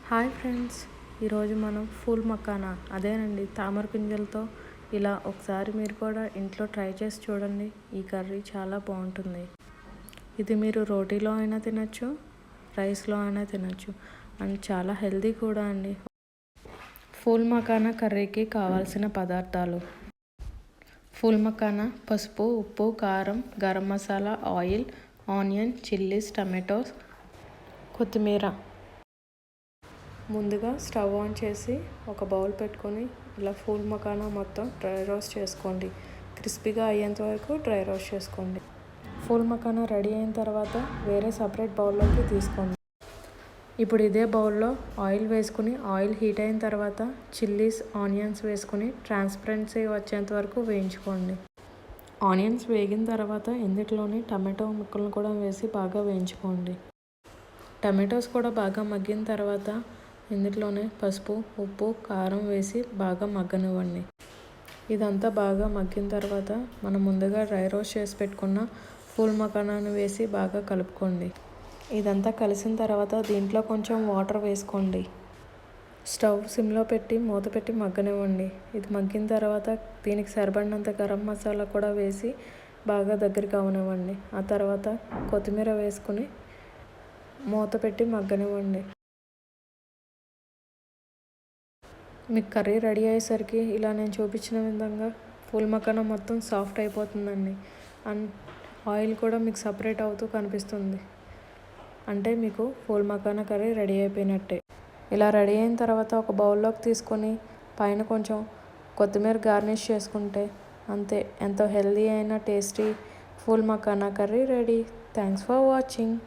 Hi friends, ఈరోజు మనం pool makhana అదేనండి తామర గింజలతో ఇలా ఒకసారి మీరు కూడా ఇంట్లో ట్రై చేసి చూడండి. ఈ కర్రీ చాలా బాగుంటుంది. ఇది మీరు రోటీలో అయినా తినచ్చు, రైస్లో అయినా తినచ్చు అండ్ చాలా హెల్దీ కూడా అండి. ఫూల్ మకానా కర్రీకి కావాల్సిన పదార్థాలు: ఫూల్ మకానా, పసుపు, ఉప్పు, కారం, garam masala, oil, onion, chillies, tomatoes, కొత్తిమీర. ముందుగా స్టవ్ ఆన్ చేసి ఒక బౌల్ పెట్టుకొని ఇలా ఫూల్ మకానా మొత్తం డ్రై రోస్ట్ చేసుకోండి. క్రిస్పీగా అయ్యేంత వరకు డ్రై రోస్ట్ చేసుకోండి. ఫూల్ మకానా రెడీ అయిన తర్వాత వేరే సపరేట్ బౌల్లోకి తీసుకోండి. ఇప్పుడు ఇదే బౌల్లో ఆయిల్ వేసుకుని ఆయిల్ హీట్ అయిన తర్వాత చిల్లీస్, ఆనియన్స్ వేసుకుని ట్రాన్స్పరెన్సీ వచ్చేంత వరకు వేయించుకోండి. ఆనియన్స్ వేగిన తర్వాత ఇందులోని టమాటో ముక్కలను కూడా వేసి బాగా వేయించుకోండి. టమాటోస్ కూడా బాగా మగ్గిన తర్వాత ఇందులోనే పసుపు, ఉప్పు, కారం వేసి బాగా మగ్గనివ్వండి. ఇదంతా బాగా మగ్గిన తర్వాత మనం ముందుగా డ్రై రోస్ట్ చేసి పెట్టుకున్న ఫూల్ మకానాను వేసి బాగా కలుపుకోండి. ఇదంతా కలిసిన తర్వాత దీంట్లో కొంచెం వాటర్ వేసుకోండి. స్టవ్ సిమ్లో పెట్టి మూత పెట్టి మగ్గనివ్వండి. ఇది మగ్గిన తర్వాత దీనికి సరిపడినంత గరం మసాలా కూడా వేసి బాగా దగ్గరికి అవనివ్వండి. ఆ తర్వాత కొత్తిమీర వేసుకుని మూత పెట్టి మగ్గనివ్వండి. మీకు కర్రీ రెడీ అయ్యేసరికి ఇలా నేను చూపించిన విధంగా ఫూల్ మకానా మొత్తం సాఫ్ట్ అయిపోతుందండి. అండ్ ఆయిల్ కూడా మీకు సపరేట్ అవుతూ కనిపిస్తుంది. అంటే మీకు ఫూల్ మకానా కర్రీ రెడీ అయిపోయినట్టే. ఇలా రెడీ అయిన తర్వాత ఒక బౌల్లోకి తీసుకొని పైన కొంచెం కొత్తిమీర గార్నిష్ చేసుకుంటే అంతే, ఎంతో హెల్దీ అయిన tasty phool makhana curry ready. Thanks for watching.